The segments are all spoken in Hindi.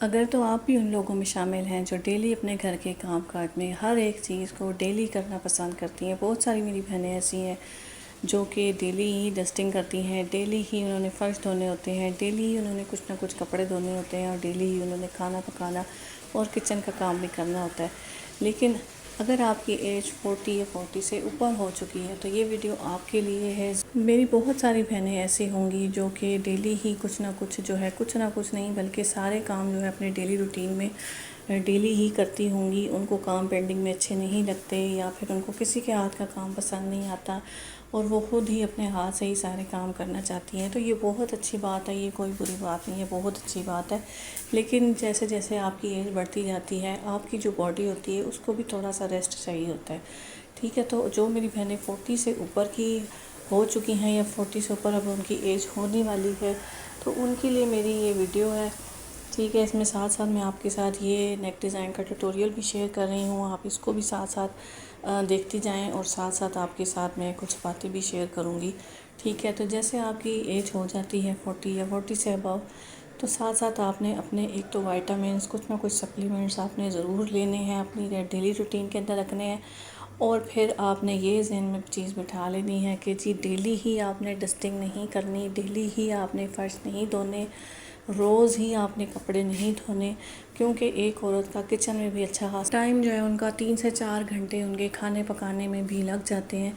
अगर तो आप भी उन लोगों में शामिल हैं जो डेली अपने घर के काम काज में हर एक चीज़ को डेली करना पसंद करती हैं। बहुत सारी मेरी बहनें ऐसी हैं जो कि डेली ही डस्टिंग करती हैं, डेली ही उन्होंने फ़र्श धोने होते हैं, डेली ही उन्होंने कुछ ना कुछ कपड़े धोने होते हैं और डेली ही उन्होंने खाना पकाना और किचन का काम भी करना होता है। लेकिन अगर आपकी एज 40 या 40 से ऊपर हो चुकी है तो ये वीडियो आपके लिए है। मेरी बहुत सारी बहनें ऐसी होंगी जो कि डेली ही कुछ ना कुछ जो है, कुछ ना कुछ नहीं बल्कि सारे काम जो है अपने डेली रूटीन में डेली ही करती होंगी। उनको काम पेंडिंग में अच्छे नहीं लगते या फिर उनको किसी के हाथ का काम पसंद नहीं आता और वो खुद ही अपने हाथ से ही सारे काम करना चाहती हैं। तो ये बहुत अच्छी बात है, ये कोई बुरी बात नहीं है, बहुत अच्छी बात है। लेकिन जैसे जैसे आपकी एज बढ़ती जाती है आपकी जो बॉडी होती है उसको भी थोड़ा सा रेस्ट चाहिए होता है। ठीक है, तो जो मेरी बहनें 40 से ऊपर की हो चुकी हैं या 40 से ऊपर अब उनकी एज होने वाली है तो उनके लिए मेरी ये वीडियो है। ठीक है, इसमें साथ साथ मैं आपके साथ ये नेक डिज़ाइन का ट्यूटोरियल भी शेयर कर रही हूँ। आप इसको भी साथ साथ देखती जाएं और साथ साथ आपके साथ मैं कुछ बातें भी शेयर करूँगी। ठीक है, तो जैसे आपकी एज हो जाती है 40 या 40 से अबव तो साथ साथ आपने अपने एक तो वाइटामिन्स कुछ ना कुछ सप्लीमेंट्स आपने ज़रूर लेने हैं, अपनी डेली रूटीन के अंदर रखने हैं। और फिर आपने ये ज़हन में चीज़ बिठा लेनी है कि जी डेली ही आपने डस्टिंग नहीं करनी, डेली ही आपने फ़र्श नहीं धोने, रोज़ ही आपने कपड़े नहीं धोने। क्योंकि एक औरत का किचन में भी अच्छा खासा टाइम जो है उनका 3 से 4 घंटे उनके खाने पकाने में भी लग जाते हैं।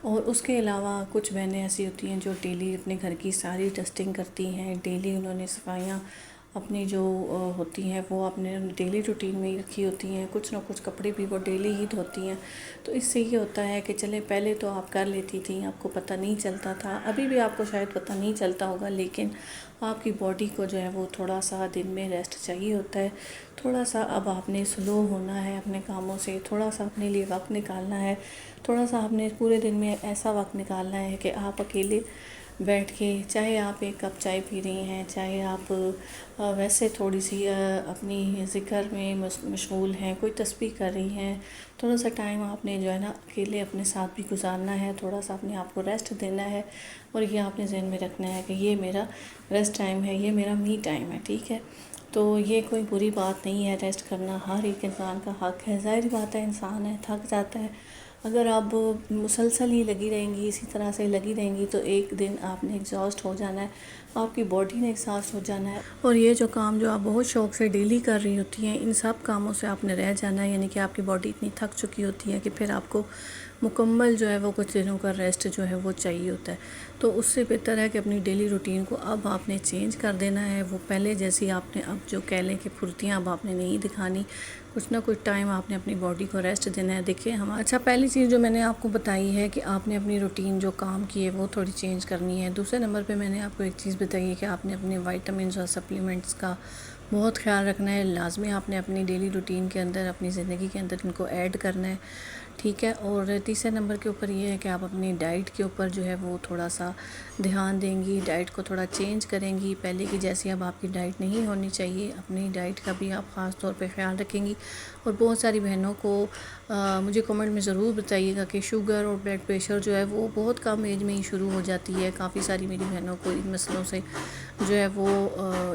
और उसके अलावा कुछ बहनें ऐसी होती हैं जो डेली अपने घर की सारी डस्टिंग करती हैं, डेली उन्होंने सफाइयाँ अपनी जो होती हैं वो अपने डेली रूटीन में ही रखी होती हैं। कुछ ना कुछ कपड़े भी वो डेली ही धोती हैं। तो इससे ये होता है कि चले पहले तो आप कर लेती थी, आपको पता नहीं चलता था, अभी भी आपको शायद पता नहीं चलता होगा, लेकिन आपकी बॉडी को जो है वो थोड़ा सा दिन में रेस्ट चाहिए होता है। थोड़ा सा अब आपने स्लो होना है अपने कामों से, थोड़ा सा अपने लिए वक्त निकालना है। थोड़ा सा आपने पूरे दिन में ऐसा वक्त निकालना है कि आप अकेले बैठ के, चाहे आप एक कप चाय पी रही हैं, चाहे आप वैसे थोड़ी सी अपनी ज़िक्र में मशगूल हैं, कोई तस्बीह कर रही हैं, थोड़ा सा टाइम आपने जो है ना अकेले अपने साथ भी गुजारना है, थोड़ा सा अपने आप को रेस्ट देना है। और ये आपने ज़हन में रखना है कि ये मेरा रेस्ट टाइम है, ये मेरा मी टाइम है। ठीक है, तो ये कोई बुरी बात नहीं है, रेस्ट करना हर एक इंसान का हक़ है। ज़ाहिर बात है, इंसान है, थक जाता है। अगर आप मुसलसल ही लगी रहेंगी, इसी तरह से लगी रहेंगी तो एक दिन आपने एग्जॉस्ट हो जाना है, आपकी बॉडी ने एग्जॉस्ट हो जाना है। और ये जो काम जो आप बहुत शौक़ से डेली कर रही होती हैं, इन सब कामों से आपने रह जाना है। यानी कि आपकी बॉडी इतनी थक चुकी होती है कि फिर आपको मुकम्मल जो है वो कुछ दिनों का रेस्ट जो है वो चाहिए होता है। तो उससे बेहतर है कि अपनी डेली रूटीन को अब आपने चेंज कर देना है। वो पहले जैसी आपने अब जो कह लें कि फुर्तियाँ अब आपने नहीं दिखानी, कुछ ना कुछ टाइम आपने अपनी बॉडी को रेस्ट देना है। देखिए हम अच्छा, पहली चीज़ जो मैंने आपको बताई है कि आपने अपनी रूटीन जो काम की है वो थोड़ी चेंज करनी है। दूसरे नंबर पे मैंने आपको एक चीज़ बताई है कि आपने अपने वाइटामिन्स और सप्लीमेंट्स का बहुत ख्याल रखना है। लाजमी आपने अपनी डेली रूटीन के अंदर, अपनी ज़िंदगी के अंदर इनको ऐड करना है। ठीक है, और तीसरे नंबर के ऊपर ये है कि आप अपनी डाइट के ऊपर जो है वो थोड़ा सा ध्यान देंगी, डाइट को थोड़ा चेंज करेंगी। पहले की जैसी अब आपकी डाइट नहीं होनी चाहिए, अपनी डाइट का भी आप ख़ास तौर पे ख्याल रखेंगी। और बहुत सारी बहनों को मुझे कमेंट में ज़रूर बताइएगा कि शुगर और ब्लड प्रेशर जो है वो बहुत कम एज में ही शुरू हो जाती है। काफ़ी सारी मेरी बहनों को इन मसलों से जो है वो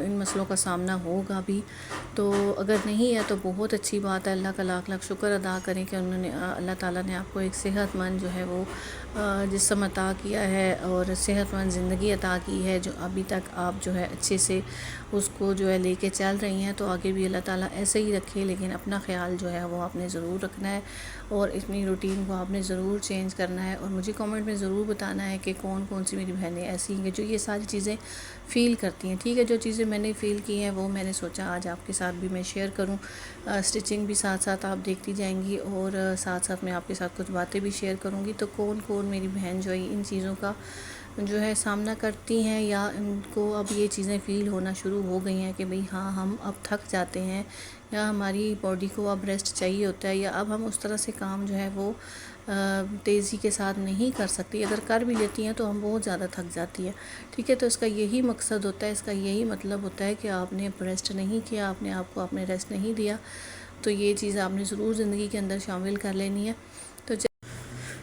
इन मसलों का सामना होगा भी। तो अगर नहीं है तो बहुत अच्छी बात है, अल्लाह का लाख लाख शुक्र अदा करें कि उन्होंने अल्लाह ताला ने आपको एक सेहतमंद जो है वो जिस्म अता किया है और सेहतमंद ज़िंदगी अता की है, जो अभी तक आप जो है अच्छे से उसको जो है लेके चल रही हैं। तो आगे भी अल्लाह ताला ऐसे ही रखे, लेकिन अपना ख्याल जो है वो आपने ज़रूर रखना है और अपनी रूटीन को आपने ज़रूर चेंज करना है। और मुझे कमेंट में ज़रूर बताना है कि कौन कौन सी मेरी बहनें ऐसी हैं जो ये सारी चीज़ें फ़ील करती हैं। ठीक है, जो चीज़ें मैंने फ़ील की हैं वो मैंने सोचा आज आपके साथ भी मैं शेयर करूं। स्टिचिंग भी साथ साथ आप देखती जाएंगी और साथ साथ मैं आपके साथ कुछ बातें भी शेयर करूंगी। तो कौन कौन मेरी बहन जो है इन चीज़ों का जो है सामना करती हैं या उनको अब ये चीज़ें फ़ील होना शुरू हो गई हैं कि भाई हाँ, हम अब थक जाते हैं या हमारी बॉडी को अब रेस्ट चाहिए होता है, या अब हम उस तरह से काम जो है वो तेज़ी के साथ नहीं कर सकती। अगर कर भी लेती हैं तो हम बहुत ज़्यादा थक जाती है। ठीक है, तो इसका यही मकसद होता है, इसका यही मतलब होता है कि आपने रेस्ट नहीं किया, आपने आपको आपने रेस्ट नहीं दिया। तो ये चीज़ आपने ज़रूर ज़िंदगी के अंदर शामिल कर लेनी है।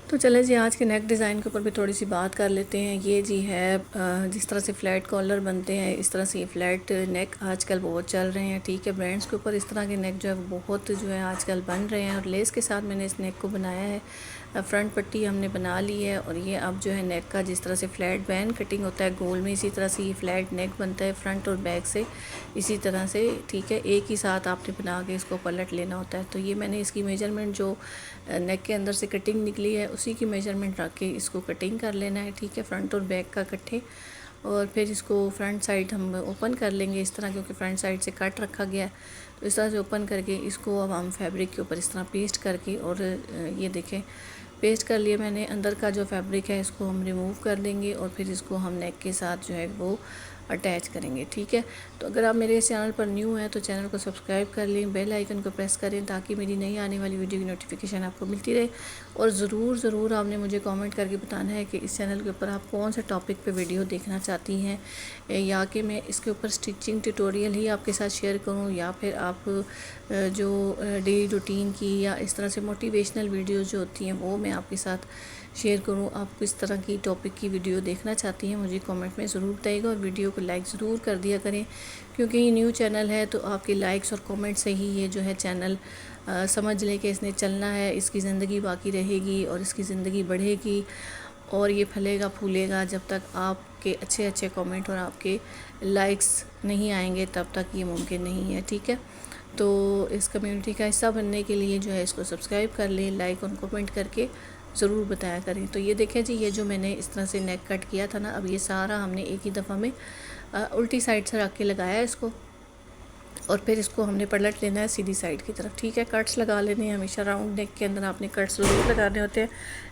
तो तो चले जी आज के नेक डिज़ाइन के ऊपर भी थोड़ी सी बात कर लेते हैं। ये जी है जिस तरह से फ़्लैट कॉलर बनते हैं इस तरह से ये फ़्लैट नेक आजकल बहुत चल रहे हैं। ठीक है, ब्रांड्स के ऊपर इस तरह के नेक जो है वो बहुत जो है आजकल बन रहे हैं और लेस के साथ मैंने इस नेक को बनाया है। फ्रंट पट्टी हमने बना ली है और ये अब जो है नेक का जिस तरह से फ़्लैट बैन कटिंग होता है गोल में, इसी तरह से ये फ़्लैट नेक बनता है फ्रंट और बैक से इसी तरह से। ठीक है, एक ही साथ आपने बना के इसको पलट लेना होता है। तो ये मैंने इसकी मेजरमेंट जो नेक के अंदर से कटिंग निकली है उसी की मेजरमेंट रख के इसको कटिंग कर लेना है। ठीक है, फ्रंट और बैक का इकट्ठे, और फिर इसको फ्रंट साइड हम ओपन कर लेंगे इस तरह, क्योंकि फ्रंट साइड से कट रखा गया है। तो इस तरह से ओपन करके इसको अब हम फैब्रिक के ऊपर इस तरह पेस्ट करके, और ये देखें पेस्ट कर लिया मैंने। अंदर का जो फैब्रिक है इसको हम रिमूव कर देंगे और फिर इसको हम नेक के साथ जो है वो अटैच करेंगे। ठीक है, तो अगर आप मेरे इस चैनल पर न्यू हैं तो चैनल को सब्सक्राइब कर लें, बेल आइकन को प्रेस करें ताकि मेरी नई आने वाली वीडियो की नोटिफिकेशन आपको मिलती रहे। और ज़रूर आपने मुझे कमेंट करके बताना है कि इस चैनल के ऊपर आप कौन से टॉपिक पे वीडियो देखना चाहती हैं, या कि मैं इसके ऊपर स्टिचिंग ट्यूटोरियल ही आपके साथ शेयर करूं, या फिर आप जो डेली रूटीन की या इस तरह से मोटिवेशनल वीडियोज़ जो होती हैं वो मैं आपके साथ शेयर करूं। आप किस तरह की टॉपिक की वीडियो देखना चाहती हैं मुझे कमेंट में ज़रूर बताइएगा, और वीडियो को लाइक ज़रूर कर दिया करें, क्योंकि ये न्यू चैनल है तो आपके लाइक्स और कमेंट से ही ये जो है चैनल समझ लें कि इसने चलना है, इसकी ज़िंदगी बाकी रहेगी और इसकी ज़िंदगी बढ़ेगी और ये फलेगा फूलेगा। जब तक आपके अच्छे कमेंट और आपके लाइक्स नहीं आएंगे तब तक ये मुमकिन नहीं है। ठीक है, तो इस कम्युनिटी का हिस्सा बनने के लिए जो है इसको सब्सक्राइब कर लें, लाइक और कमेंट करके ज़रूर बताया करें। तो ये देखें जी, ये जो मैंने इस तरह से नेक कट किया था ना, अब ये सारा हमने एक ही दफ़ा में उल्टी साइड से रख के लगाया है इसको, और फिर इसको हमने पलट लेना है सीधी साइड की तरफ। ठीक है, कट्स लगा लेने हैं। हमेशा राउंड नेक के अंदर आपने कट्स ज़रूर लगाने होते हैं,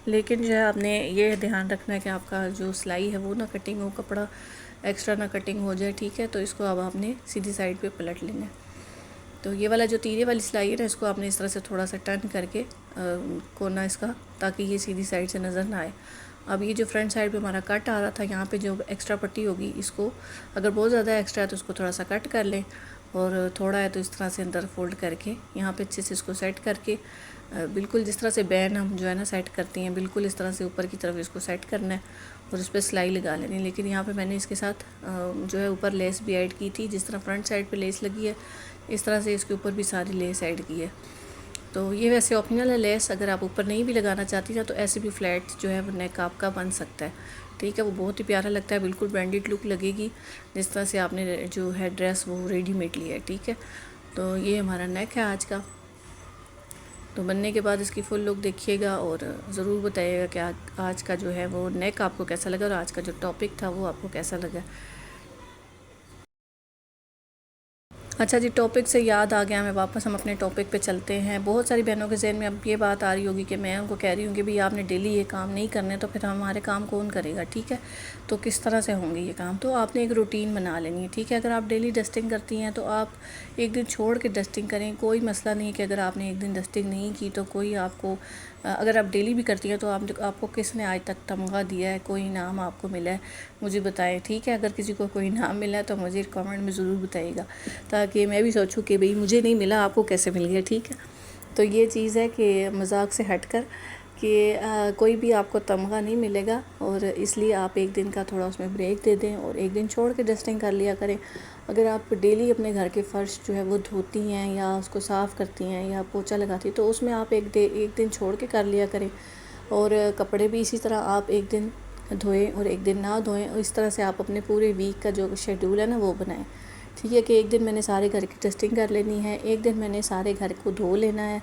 लेकिन जो है आपने ये ध्यान रखना है कि आपका जो सिलाई है वो ना कटिंग हो, कपड़ा एक्स्ट्रा ना कटिंग हो जाए। ठीक है, तो इसको अब आपने सीधी साइड पे पलट लेना है। तो ये वाला जो तीरे वाली सिलाई है ना, इसको आपने इस तरह से थोड़ा सा टर्न करके कोना इसका, ताकि ये सीधी साइड से नज़र ना आए। अब ये जो फ्रंट साइड पे हमारा कट आ रहा था, यहाँ पे जो एक्स्ट्रा पट्टी होगी इसको, अगर बहुत ज़्यादा एक्स्ट्रा है तो उसको थोड़ा सा कट कर लें, और थोड़ा है तो इस तरह से अंदर फोल्ड करके यहाँ पे अच्छे से इसको सेट करके, बिल्कुल जिस तरह से बैन हम जो है ना सेट करती हैं, बिल्कुल इस तरह से ऊपर की तरफ इसको सेट करना है और उस पर सिलाई लगा लेनी। लेकिन यहाँ पे मैंने इसके साथ जो है ऊपर लेस भी ऐड की थी, जिस तरह फ्रंट साइड पे लेस लगी है इस तरह से इसके ऊपर भी सारी लेस ऐड की है। तो ये वैसे ऑप्शनल है लेस, अगर आप ऊपर नहीं भी लगाना चाहती हैं तो ऐसे भी फ्लैट जो है वो नेक आपका बन सकता है। ठीक है, वो बहुत ही प्यारा लगता है, बिल्कुल ब्रांडेड लुक लगेगी जिस तरह से आपने जो है ड्रेस वो रेडीमेड लिया है। ठीक है, तो ये हमारा नेक है आज का। तो बनने के बाद इसकी फुल लुक देखिएगा और ज़रूर बताइएगा कि आज का जो है वो नेक आपको कैसा लगा और आज का जो टॉपिक था वो आपको कैसा लगा। अच्छा जी, टॉपिक से याद आ गया, मैं वापस हम अपने टॉपिक पे चलते हैं। बहुत सारी बहनों के ज़हन में अब ये बात आ रही होगी कि मैं उनको कह रही हूँ कि भाई आपने डेली ये काम नहीं करने, तो फिर हमारे काम कौन करेगा। ठीक है, तो किस तरह से होंगे ये काम, तो आपने एक रूटीन बना लेनी है। ठीक है, अगर आप डेली डस्टिंग करती हैं तो आप एक दिन छोड़ के डस्टिंग करें, कोई मसला नहीं कि अगर आपने एक दिन डस्टिंग नहीं की तो कोई आपको, अगर आप डेली भी करती हैं तो आपको किसने आज तक तमगा दिया है, कोई इनाम आपको मिला है, मुझे बताएं। ठीक है, अगर किसी को कोई इनाम मिला है तो मुझे कमेंट में ज़रूर बताइएगा, ताकि मैं भी सोचूं कि भाई मुझे नहीं मिला, आपको कैसे मिल गया। ठीक है, तो ये चीज़ है कि मजाक से हटकर कि कोई भी आपको तमगा नहीं मिलेगा, और इसलिए आप एक दिन का थोड़ा उसमें ब्रेक दे दें और एक दिन छोड़ के डस्टिंग कर लिया करें। अगर आप डेली अपने घर के फ़र्श जो है वो धोती हैं या उसको साफ़ करती हैं या पोछा लगाती हैं तो उसमें आप एक दिन छोड़ के कर लिया करें, और कपड़े भी इसी तरह आप एक दिन धोएं और एक दिन ना धोएं, और इस तरह से आप अपने पूरे वीक का जो शेड्यूल है ना वो बनाएं। ठीक है, कि एक दिन मैंने सारे घर की डस्टिंग कर लेनी है, एक दिन मैंने सारे घर को धो लेना है,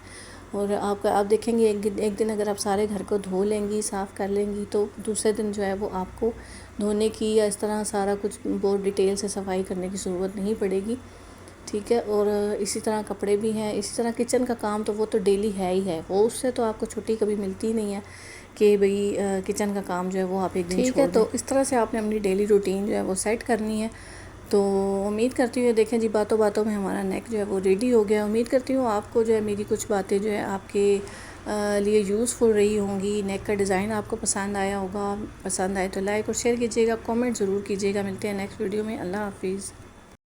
और आप देखेंगे एक दिन अगर आप सारे घर को धो लेंगी, साफ़ कर लेंगी, तो दूसरे दिन जो है वो आपको धोने की या इस तरह सारा कुछ बहुत डिटेल से सफाई करने की ज़रूरत नहीं पड़ेगी। ठीक है, और इसी तरह कपड़े भी हैं, इसी तरह किचन का काम तो वो तो डेली है ही है, वो उससे तो आपको छुट्टी कभी मिलती नहीं है कि भाई किचन का काम जो है वो आप एक दिन छोड़ दें। तो इस तरह से आपने अपनी डेली रूटीन जो है वो सेट करनी है। तो उम्मीद करती हूँ, देखें जी बातों बातों में हमारा नेक जो है वो रेडी हो गया। उम्मीद करती हूँ आपको जो है मेरी कुछ बातें जो है आपके लिए यूज़फुल रही होंगी। नेक का डिज़ाइन आपको पसंद आया होगा, पसंद आए तो लाइक और शेयर कीजिएगा, कमेंट ज़रूर कीजिएगा। मिलते हैं नेक्स्ट वीडियो में। अल्लाह हाफिज़।